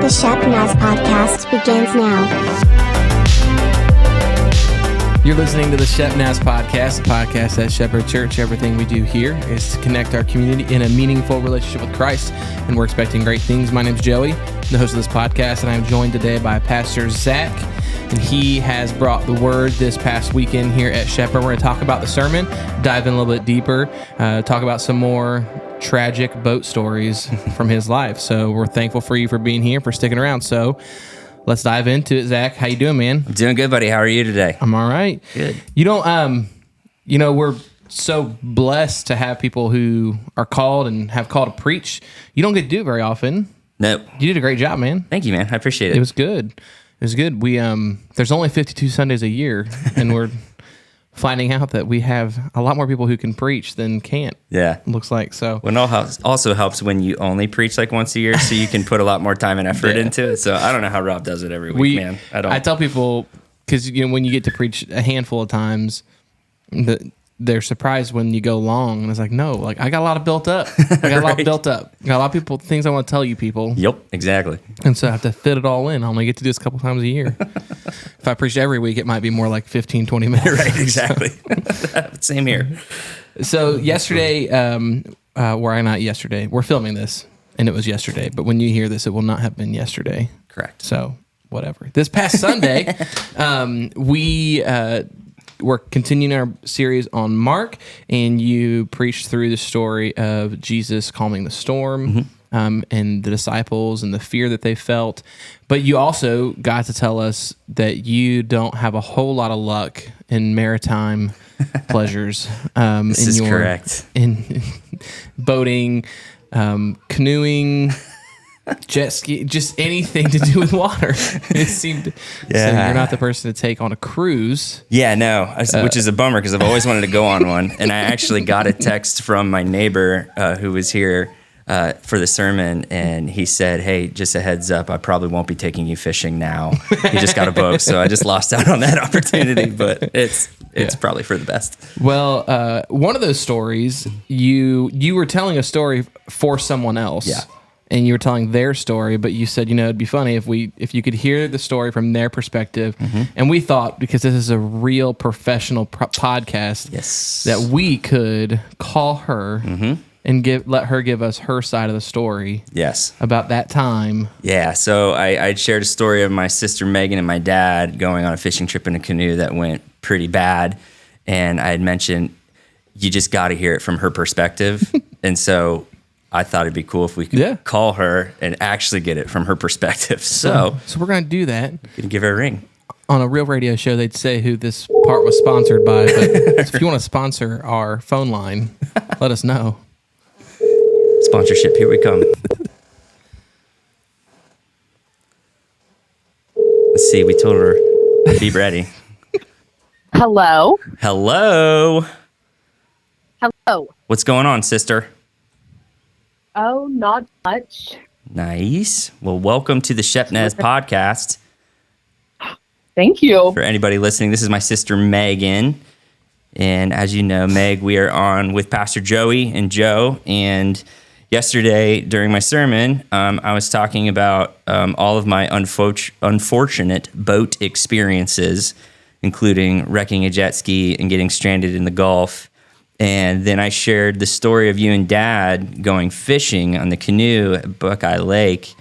The Shepnaz podcast begins now. You're listening to the Shepnaz podcast, a podcast at Shepherd Church. Everything we do here is to connect our community in a meaningful relationship with Christ, and we're expecting great things. My name's Joey, the host of this podcast, and I'm joined today by Pastor Zack, and he has brought the word this past weekend here at Shepherd. We're going to talk about the sermon, dive in a little bit deeper, talk about some more tragic boat stories from his life. So we're thankful for you for being here, for sticking around. So let's dive into it. Zack, how you doing, man? I'm doing good, buddy. How are you today? I'm all right. Good. You don't, we're so blessed to have people who are called and have called to preach. You don't get to do it very often. No. You did a great job, man. Thank you, man. I appreciate it. It was good. It was good. We, there's only 52 Sundays a year, and we're finding out that we have a lot more people who can preach than can't. Yeah. Looks like so. Well, it also helps when you only preach like once a year, so you can put a lot more time and effort into it. So I don't know how Rob does it every week, man. I tell people, because when you get to preach a handful of times, they're surprised when you go long, and it's like, no, like I got a lot of built up. I got a lot built up. I got a lot of people, things I want to tell you people. Yep, exactly. And so I have to fit it all in. I only get to do this a couple times a year. If I preached every week, it might be more like 15, 20 minutes. Right, exactly. Same here. So yesterday, we're filming this, and it was yesterday, but when you hear this, it will not have been yesterday. Correct. So whatever. This past Sunday, we're continuing our series on Mark, and you preached through the story of Jesus calming the storm, and the disciples and the fear that they felt. But you also got to tell us that you don't have a whole lot of luck in maritime pleasures. This is correct. In boating, canoeing, jet ski, just anything to do with water. It seemed. Yeah. So you're not the person to take on a cruise. Yeah, no, which is a bummer because I've always wanted to go on one. And I actually got a text from my neighbor who was here for the sermon, and he said, "Hey, just a heads up, I probably won't be taking you fishing now. You just got a boat." So I just lost out on that opportunity, but it's probably for the best. Well, one of those stories, you were telling a story for someone else. Yeah. And you were telling their story, but you said, it'd be funny if you could hear the story from their perspective. And we thought, because this is a real professional podcast, Yes, that we could call her and let her give us her side of the story. Yes. About that time. Yeah, so I shared a story of my sister Megan and my dad going on a fishing trip in a canoe that went pretty bad. And I had mentioned, you just got to hear it from her perspective. And so I thought it'd be cool if we could call her and actually get it from her perspective. So we're going to do that. You can give her a ring. On a real radio show, they'd say who this part was sponsored by. But if you want to sponsor our phone line, let us know. Sponsorship, here we come. Let's see, we told her, be ready. Hello. Hello. Hello. What's going on, sister? Oh, not much. Nice. Well, welcome to the Shepnaz podcast. Thank you. For anybody listening, this is my sister Megan. And as you know, Meg, we are on with Pastor Joey and Joe. And yesterday during my sermon, I was talking about all of my unfortunate boat experiences, including wrecking a jet ski and getting stranded in the Gulf. And then I shared the story of you and Dad going fishing on the canoe at Buckeye Lake.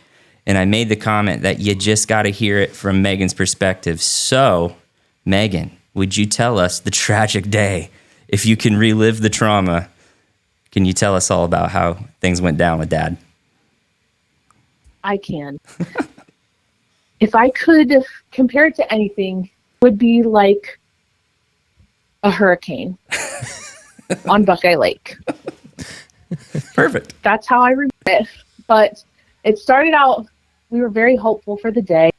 And I made the comment that you just got to hear it from Megan's perspective. So, Megan, would you tell us the tragic day? If you can relive the trauma, can you tell us all about how things went down with Dad? I can. If I could compare it to anything, it would be like a hurricane. On Buckeye Lake. Perfect. That's how I remember it. But it started out, we were very hopeful for the day,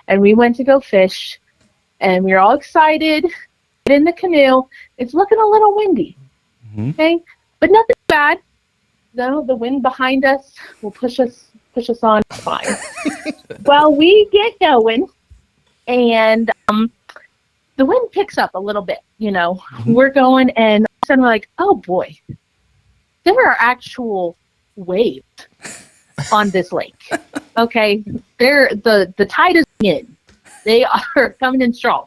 and we went to go fish, and we were all excited, get in the canoe. It's looking a little windy, okay? But nothing bad. No, the wind behind us will push us on. It's fine. Well, we get going, and the wind picks up a little bit, We're going, and we're like, oh boy, there are actual waves on this lake. Okay, the tide is in. They are coming in strong.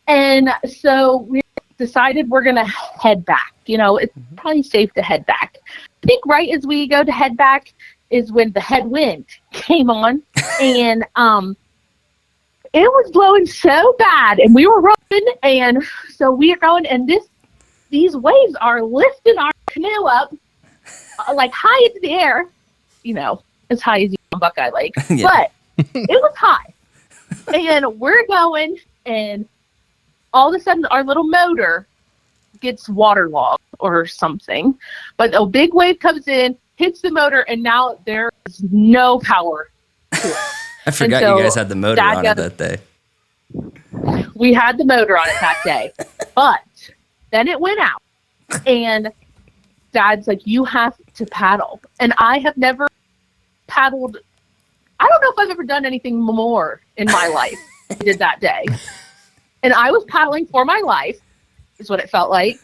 And so we decided we're going to head back. It's probably safe to head back. I think right as we go to head back is when the headwind came on. And it was blowing so bad. And we were rolling. And so we are going. And these waves are lifting our canoe up like high into the air. As high as you on Buckeye Lake. Yeah. But it was high. And we're going. And all of a sudden, our little motor gets waterlogged or something. But a big wave comes in, hits the motor, and now there is no power to it. I forgot you guys had the motor on it that day. We had the motor on it that day. But then it went out. And Dad's like, you have to paddle. And I have never paddled. I don't know if I've ever done anything more in my life than I did that day. And I was paddling for my life, is what it felt like.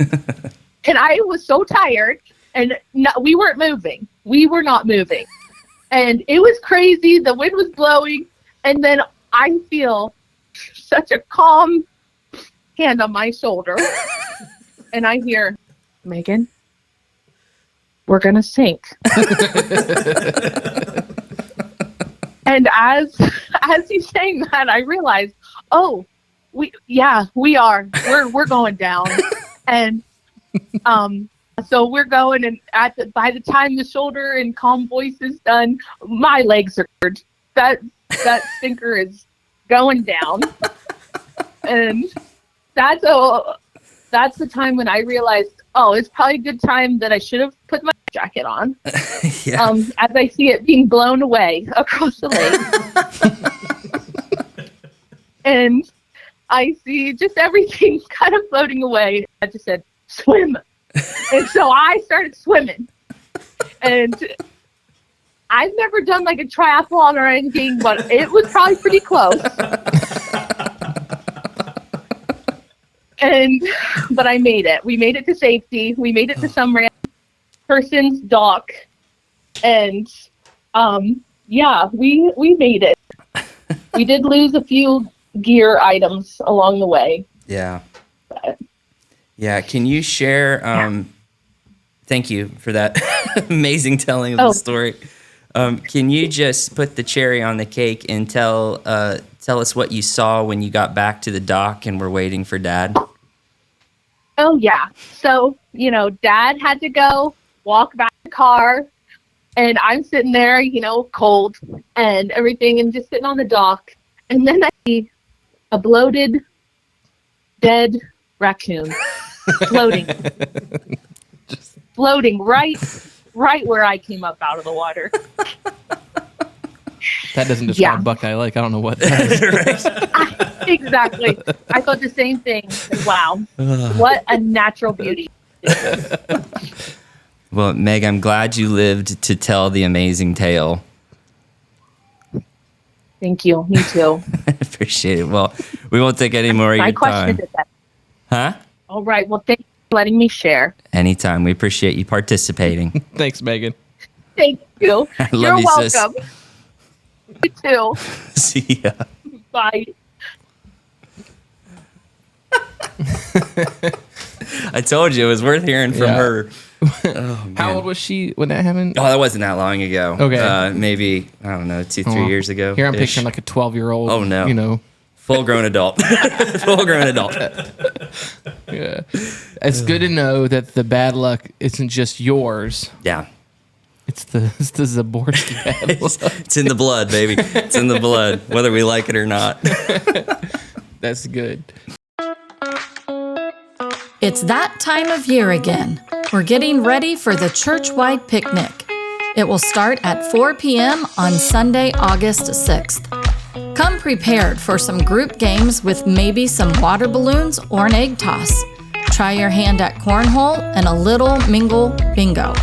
And I was so tired, and we weren't moving. We were not moving. And it was crazy. The wind was blowing. And then I feel such a calm hand on my shoulder. And I hear, Megan, we're going to sink. And as he's saying that, I realized, we are. We're going down. And so we're going, and by the time the shoulder and calm voice is done, my legs are hurt. That sinker is going down. And that's the time when I realized, it's probably a good time that I should have put my jacket on. Yeah. As I see it being blown away across the lake. And I see just everything kind of floating away. I just said, swim. And so I started swimming. And I've never done like a triathlon or anything, but it was probably pretty close. But I made it. We made it to safety. We made it to some random person's dock. And we made it. We did lose a few gear items along the way. Yeah. Yeah. Can you share? Thank you for that amazing telling of the story. Can you just put the cherry on the cake and tell us what you saw when you got back to the dock and were waiting for Dad? Oh yeah. So Dad had to go walk back to the car, and I'm sitting there, cold and everything, and just sitting on the dock, and then I see a bloated, dead raccoon floating right where I came up out of the water. That doesn't describe Buckeye Lake. I don't know what that is. Exactly. I thought the same thing. Wow. What a natural beauty. Well, Meg, I'm glad you lived to tell the amazing tale. Thank you. Me too. Appreciate it. Well, we won't take any more of your time. Huh? All right. Well, thank you for letting me share. Anytime. We appreciate you participating. Thanks, Megan. Thank you. You're welcome. Sis. You too. See ya. Bye. I told you it was worth hearing from her. Oh, how old was she when that happened? Oh, that wasn't that long ago. Okay. Maybe, I don't know, 2-3 years ago. Here I'm picturing like a 12-year-old. Oh, no. Full-grown adult. Full-grown adult. Yeah. It's good to know that the bad luck isn't just yours. Yeah. It's the Zaborski bad luck. It's in the blood, baby. It's in the blood, whether we like it or not. That's good. It's that time of year again. We're getting ready for the church-wide picnic. It will start at 4 p.m. on Sunday, August 6th. Come prepared for some group games with maybe some water balloons or an egg toss. Try your hand at cornhole and a little mingle bingo.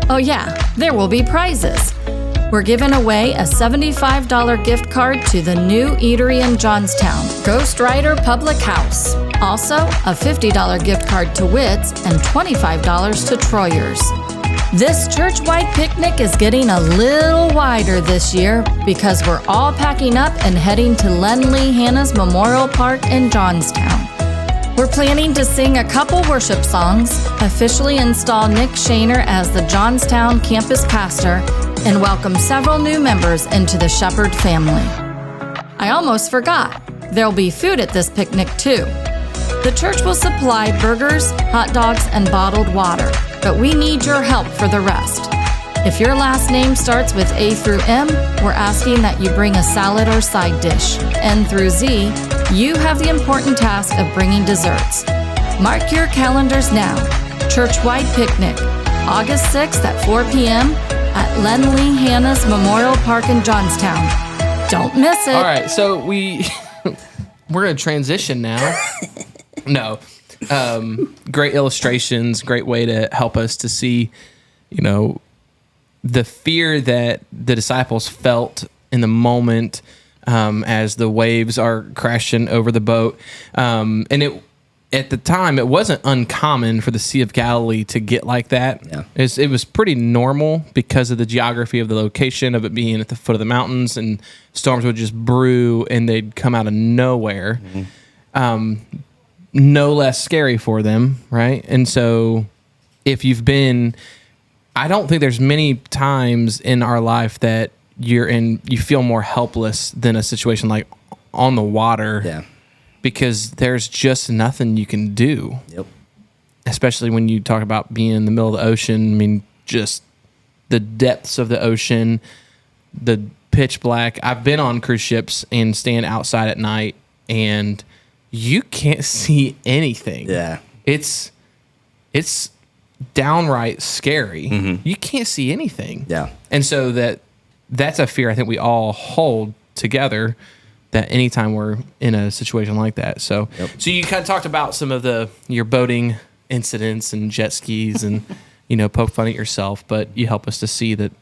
Oh yeah, there will be prizes. We're giving away a $75 gift card to the new eatery in Johnstown, Ghost Rider Public House. Also, a $50 gift card to Witt's and $25 to Troyer's. This church-wide picnic is getting a little wider this year because we're all packing up and heading to Lenley Hannah's Memorial Park in Johnstown. We're planning to sing a couple worship songs, officially install Nick Shaner as the Johnstown campus pastor, and welcome several new members into the Shepherd family. I almost forgot. There'll be food at this picnic too. The church will supply burgers, hot dogs, and bottled water, but we need your help for the rest. If your last name starts with A through M, we're asking that you bring a salad or side dish. N through Z, you have the important task of bringing desserts. Mark your calendars now. Church-wide picnic, August 6th at 4 p.m. at Lenley Hannah's Memorial Park in Johnstown. Don't miss it. All right, so we're going to transition now. No. Great illustrations, great way to help us to see, the fear that the disciples felt in the moment as the waves are crashing over the boat. And at the time, it wasn't uncommon for the Sea of Galilee to get like that. Yeah. It was pretty normal because of the geography of the location of it being at the foot of the mountains, and storms would just brew and they'd come out of nowhere. Mm-hmm. No less scary for them, right? And so if you've been, I don't think there's many times in our life that you feel more helpless than a situation like on the water. Yeah. Because there's just nothing you can do. Yep. Especially when you talk about being in the middle of the ocean. I mean, just the depths of the ocean, the pitch black. I've been on cruise ships and stand outside at night and you can't see anything. Yeah. It's downright scary. Mm-hmm. You can't see anything. Yeah. And so that's a fear I think we all hold together, that anytime we're in a situation like that. So So you kind of talked about some of your boating incidents and jet skis and, poke fun at yourself, but you help us to see that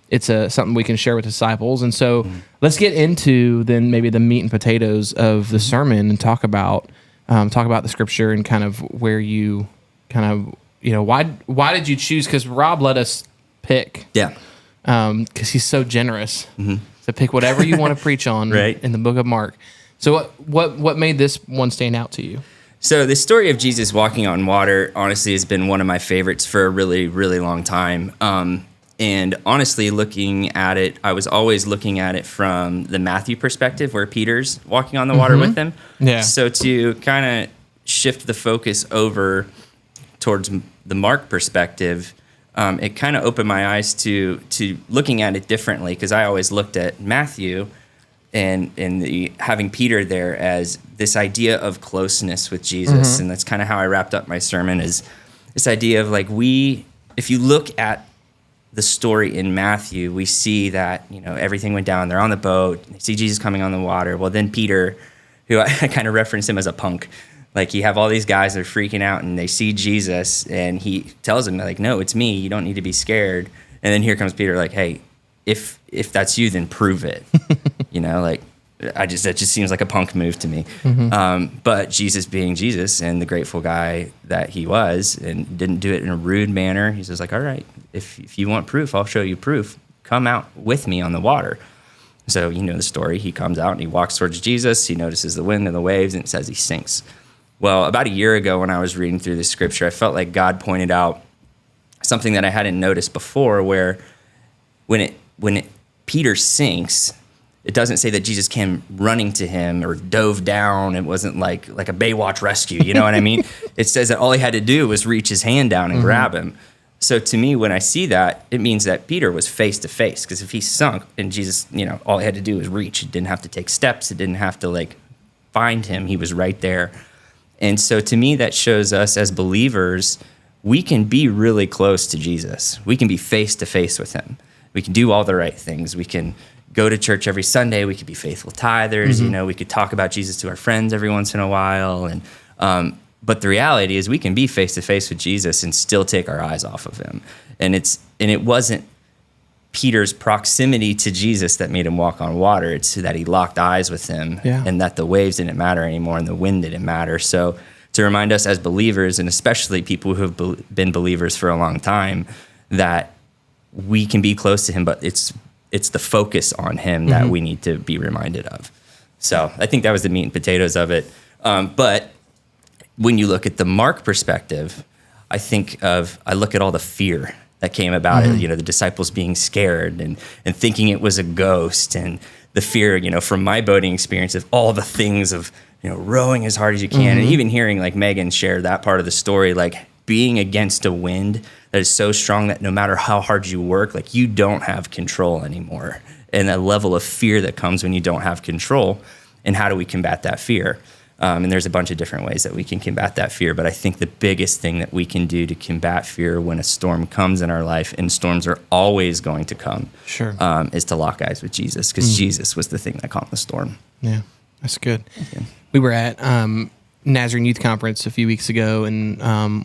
it's something we can share with disciples. And so let's get into then maybe the meat and potatoes of the sermon and talk about the scripture and kind of where you why did you choose? Because Rob let us pick. Yeah. Because he's so generous to pick whatever you want to preach on in the book of Mark. So what made this one stand out to you? So the story of Jesus walking on water, honestly, has been one of my favorites for a really, really long time. And honestly, looking at it, I was always looking at it from the Matthew perspective, where Peter's walking on the water with him. Yeah. So to kind of shift the focus over towards the Mark perspective, it kind of opened my eyes to looking at it differently, because I always looked at Matthew and having Peter there as this idea of closeness with Jesus. And that's kind of how I wrapped up my sermon, is this idea of if you look at the story in Matthew, we see that, everything went down. They're on the boat. They see Jesus coming on the water. Well, then Peter, who I kind of reference him as a punk, you have all these guys that are freaking out and they see Jesus and he tells them, no, it's me. You don't need to be scared. And then here comes Peter, hey, if that's you, then prove it. That just seems like a punk move to me. But Jesus being Jesus and the grateful guy that he was, and didn't do it in a rude manner. He says all right, if you want proof, I'll show you proof. Come out with me on the water. So the story. He comes out and he walks towards Jesus. He notices the wind and the waves, and it says he sinks. Well, about a year ago when I was reading through this scripture, I felt like God pointed out something that I hadn't noticed before, where when Peter sinks, it doesn't say that Jesus came running to him or dove down. It wasn't like a Baywatch rescue, you know what I mean? It says that all he had to do was reach his hand down and grab him. So to me, when I see that, it means that Peter was face to face, because if he sunk and Jesus, all he had to do was reach. He didn't have to take steps. It didn't have to find him. He was right there. And so to me, that shows us as believers, we can be really close to Jesus. We can be face to face with him. We can do all the right things. We can go to church every Sunday. We could be faithful tithers. We could talk about Jesus to our friends every once in a while. And but the reality is, we can be face to face with Jesus and still take our eyes off of him. And it wasn't Peter's proximity to Jesus that made him walk on water. It's that he locked eyes with him, and that the waves didn't matter anymore and the wind didn't matter. So to remind us as believers, and especially people who have been believers for a long time, that we can be close to him, but it's the focus on him that we need to be reminded of. So I think that was the meat and potatoes of it. But when you look at the Mark perspective, I look at all the fear that came about it, the disciples being scared and thinking it was a ghost, and the fear, from my boating experience of all the things of, rowing as hard as you can. And even hearing like Megan share that part of the story, like being against a wind that is so strong that no matter how hard you work, like you don't have control anymore. And that level of fear that comes when you don't have control, and how do we combat that fear? And there's a bunch of different ways that we can combat that fear. But I think the biggest thing that we can do to combat fear when a storm comes in our life, and storms are always going to come, is to lock eyes with Jesus, because Jesus was the thing that calmed the storm. Yeah, that's good. Okay. We were at Nazarene Youth Conference a few weeks ago, and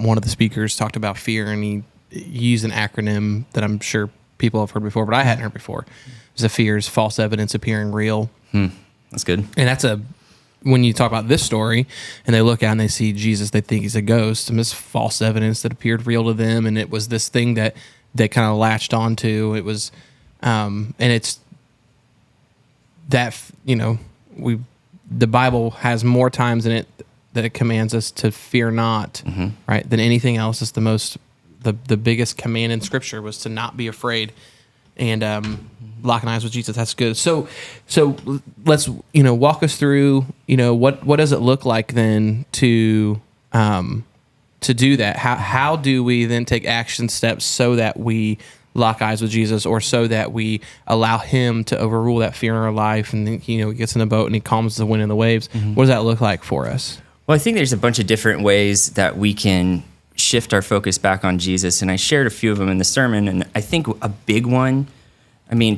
one of the speakers talked about fear, and he used an acronym that I'm sure people have heard before, but I hadn't heard before. It was a fear is false evidence appearing real. That's good. And that's when you talk about this story and they look out and they see Jesus, they think he's a ghost, and this false evidence that appeared real to them. And it was this thing that they kind of latched onto. It was, and it's that, the Bible has more times in it that it commands us to fear not, right, than anything else. It's the biggest command in Scripture was to not be afraid. And locking eyes with Jesus, that's good. So let's walk us through what does it look like then to do that? How do we then take action steps so that we lock eyes with Jesus, or so that we allow him to overrule that fear in our life, and then, he gets in the boat and he calms the wind and the waves? What does that look like for us? Well, I think there's a bunch of different ways that we can shift our focus back on Jesus, and I shared a few of them in the sermon. And I think a big one,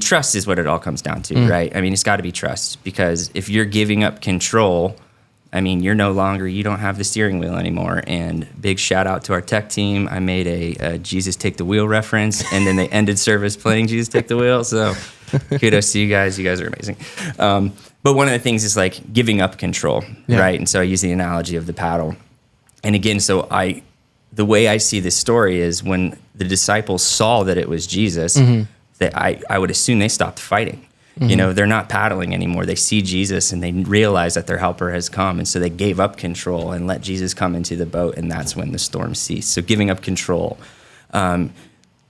trust is what it all comes down to, right? It's got to be trust, because if you're giving up control, you don't have the steering wheel anymore. And big shout out to our tech team. I made a Jesus Take the Wheel reference, and then they ended service playing Jesus Take the Wheel. So kudos to you guys. You guys are amazing. But one of the things is like giving up control, right? And so I use the analogy of the paddle. And again, the way I see this story is when the disciples saw that it was Jesus, that I would assume they stopped fighting. They're not paddling anymore. They see Jesus and they realize that their helper has come. And so they gave up control and let Jesus come into the boat. And that's when the storm ceased. So giving up control,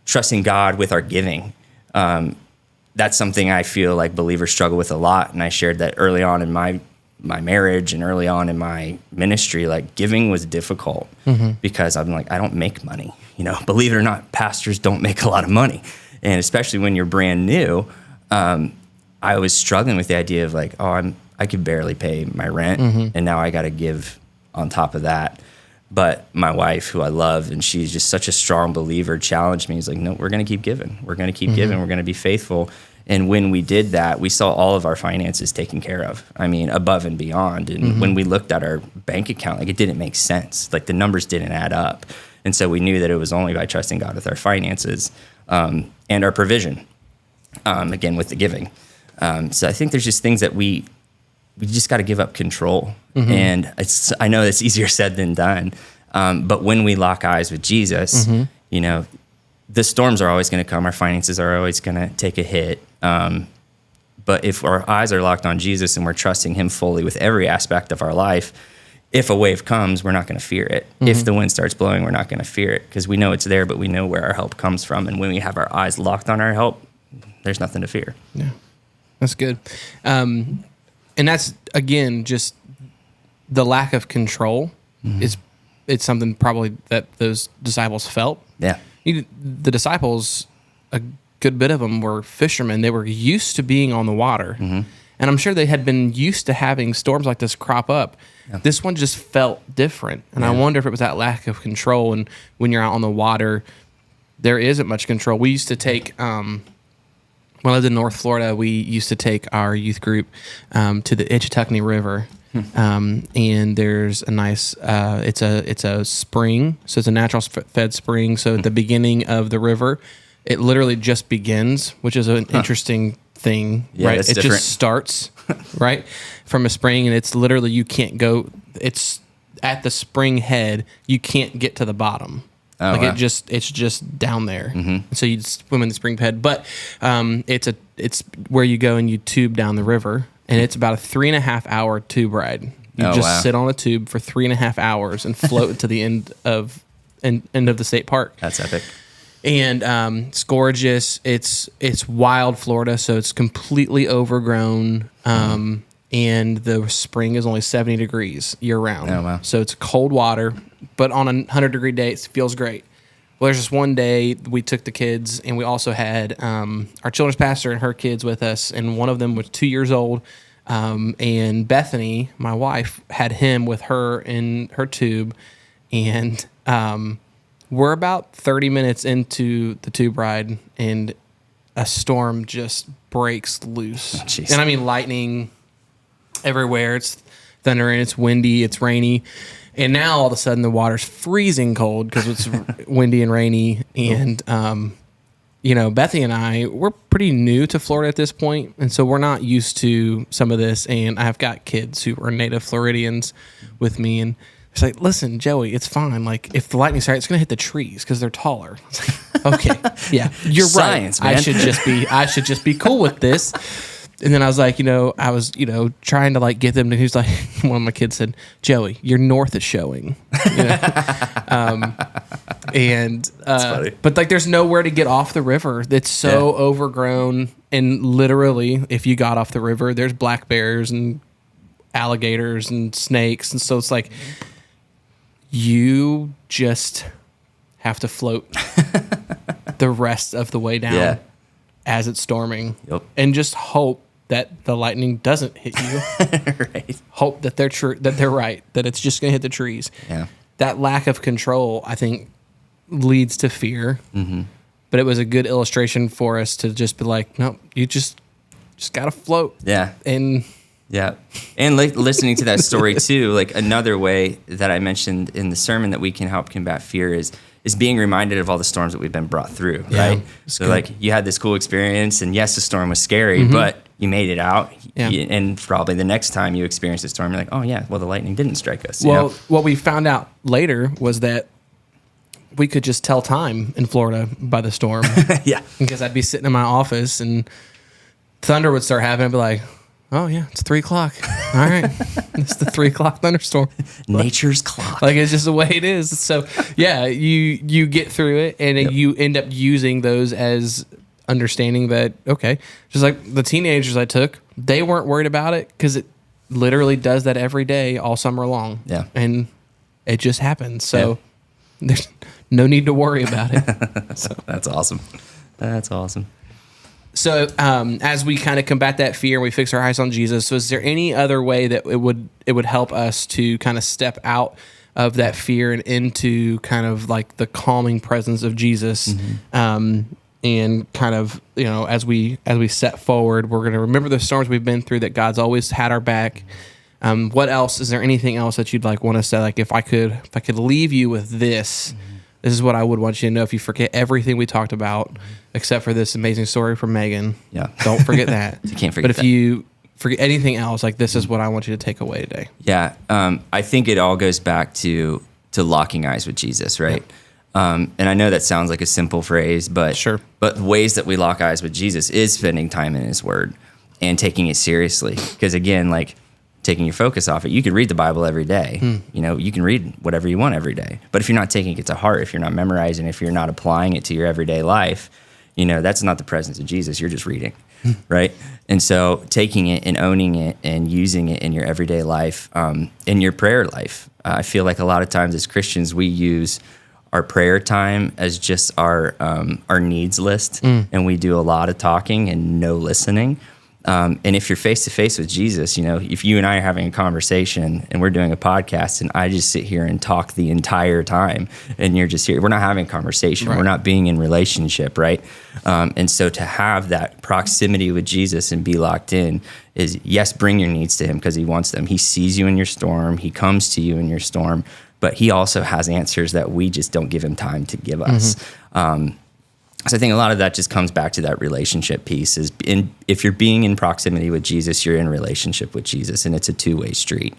trusting God with our giving. That's something I feel like believers struggle with a lot. And I shared that early on in my marriage and early on in my ministry, like giving was difficult because I'm like, I don't make money. Believe it or not, pastors don't make a lot of money. And especially when you're brand new, I was struggling with the idea of like, I could barely pay my rent, and now I got to give on top of that. But my wife, who I love, and she's just such a strong believer, challenged me. He's like, no, we're going to keep giving. We're going to keep giving. We're going to be faithful. And when we did that, we saw all of our finances taken care of. Above and beyond. And when we looked at our bank account, like it didn't make sense. Like the numbers didn't add up. And so we knew that it was only by trusting God with our finances and our provision, again, with the giving. So I think there's just things that we just got to give up control. And I know it's easier said than done. But when we lock eyes with Jesus, the storms are always going to come. Our finances are always going to take a hit. But if our eyes are locked on Jesus and we're trusting him fully with every aspect of our life, if a wave comes, we're not going to fear it. If the wind starts blowing, we're not going to fear it, because we know it's there, but we know where our help comes from. And when we have our eyes locked on our help, there's nothing to fear. Yeah, that's good. And that's, again, just the lack of control it's something probably that those disciples felt. Yeah. The disciples, a good bit of them were fishermen. They were used to being on the water. And I'm sure they had been used to having storms like this crop up. Yeah. This one just felt different. And I wonder if it was that lack of control. And when you're out on the water, there isn't much control. We used to take, when I lived in North Florida, we used to take our youth group to the Itchituckney River. And there's a nice, it's a spring. So it's a natural fed spring. So at the beginning of the river, it literally just begins, which is an interesting thing, right? It just starts, right, from a spring, and it's literally, you can't go, it's at the spring head, you can't get to the bottom. Oh, like wow. it's just down there. So you'd swim in the spring bed, but it's where you go and you tube down the river, and it's about a 3.5 hour tube ride. You just sit on a tube for 3.5 hours and float to the end of the state park. That's epic. And it's gorgeous. It's wild Florida, so it's completely overgrown. And the spring is only 70 degrees year round. Oh, wow. So it's cold water, but on a 100-degree day, it feels great. Well, there's just one day we took the kids, and we also had our children's pastor and her kids with us, and one of them was 2 years old. And Bethany, my wife, had him with her in her tube, and we're about 30 minutes into the tube ride, and a storm just breaks loose. Jeez. And I mean lightning everywhere. It's thundering, it's windy, it's rainy. And now all of a sudden the water's freezing cold because it's windy and rainy. And, Bethany and I, we're pretty new to Florida at this point, and so we're not used to some of this. And I've got kids who are native Floridians with me, and it's like, listen, Joey, it's fine. Like, if the lightning strikes, it's going to hit the trees because they're taller. It's like, okay, yeah, you're Science, right. man. I should just be cool with this. And then I was like, trying to like get them to. Who's like, one of my kids said, Joey, your north is showing. But like, there's nowhere to get off the river. It's so overgrown, and literally, if you got off the river, there's black bears and alligators and snakes, and so it's like you just have to float the rest of the way down as it's storming, and just hope that the lightning doesn't hit you. Right. Hope that they're right, that it's just going to hit the trees. Yeah. That lack of control, I think, leads to fear. But it was a good illustration for us to just be like, no, you just got to float. Yeah. And listening to that story too, like another way that I mentioned in the sermon that we can help combat fear is being reminded of all the storms that we've been brought through, right? So good. Like you had this cool experience, and yes, the storm was scary, but you made it out. Yeah. And probably the next time you experience a storm, you're like, oh yeah, well the lightning didn't strike us. Well, what we found out later was that we could just tell time in Florida by the storm. Yeah. Because I'd be sitting in my office and thunder would start happening. I'd be like, oh yeah, it's 3:00. All right. It's the 3:00 thunderstorm. Nature's clock. Like, it's just the way it is. So yeah, you get through it, and you end up using those as understanding that, okay, just like the teenagers I took, they weren't worried about it because it literally does that every day all summer long. Yeah. And it just happens. So there's no need to worry about it. So. That's awesome. That's awesome. So as we kind of combat that fear and we fix our eyes on Jesus, so is there any other way that it would help us to kind of step out of that fear and into kind of like the calming presence of Jesus? And kind of, as we set forward, we're going to remember the storms we've been through, that God's always had our back. What else? Is there anything else that you'd like want to say? Like, if I could leave you with this, this is what I would want you to know. If you forget everything we talked about, except for this amazing story from Megan, don't forget that. You can't forget that. But if you forget anything else, like, this is what I want you to take away today. Yeah. I think it all goes back to locking eyes with Jesus, right? Yeah. And I know that sounds like a simple phrase, but sure. But ways that we lock eyes with Jesus is spending time in His Word and taking it seriously. Because again, like, taking your focus off it, you can read the Bible every day. You can read whatever you want every day. But if you're not taking it to heart, if you're not memorizing, if you're not applying it to your everyday life, that's not the presence of Jesus. You're just reading, right? And so taking it and owning it and using it in your everyday life, in your prayer life. I feel like a lot of times as Christians, we use our prayer time as just our needs list, and we do a lot of talking and no listening. And if you're face to face with Jesus, if you and I are having a conversation and we're doing a podcast and I just sit here and talk the entire time and you're just here, we're not having a conversation. Right. We're not being in relationship, right? And so to have that proximity with Jesus and be locked in is, yes, bring your needs to Him because He wants them. He sees you in your storm. He comes to you in your storm, but He also has answers that we just don't give Him time to give us. So I think a lot of that just comes back to that relationship piece. If you're being in proximity with Jesus, you're in relationship with Jesus, and it's a two-way street.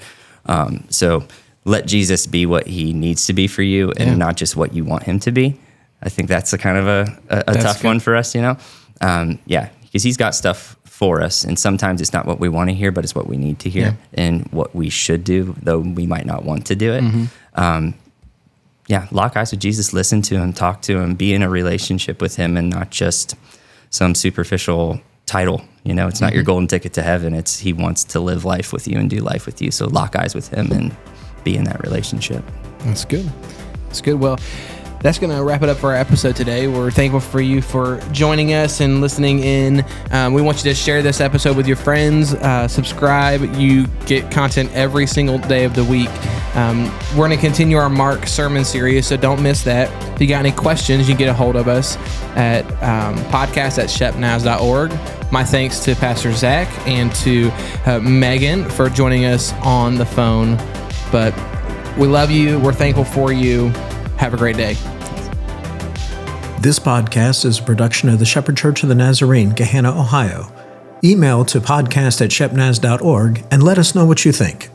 So let Jesus be what he needs to be for you and not just what you want him to be. I think that's a kind of a tough one for us, because he's got stuff for us. And sometimes it's not what we want to hear, but it's what we need to hear and what we should do, though we might not want to do it. Lock eyes with Jesus, listen to him, talk to him, be in a relationship with him and not just some superficial title. It's not your golden ticket to heaven. It's he wants to live life with you and do life with you. So lock eyes with him and be in that relationship. That's good. That's good. Well, that's going to wrap it up for our episode today. We're thankful for you for joining us and listening in. We want you to share this episode with your friends. Subscribe. You get content every single day of the week. We're going to continue our Mark sermon series, so don't miss that. If you got any questions, you can get a hold of us at podcast@shepnaz.org. My thanks to Pastor Zack and to Megan for joining us on the phone. But we love you. We're thankful for you. Have a great day. This podcast is a production of the Shepherd Church of the Nazarene, Gahanna, Ohio. Email to podcast@shepnaz.org and let us know what you think.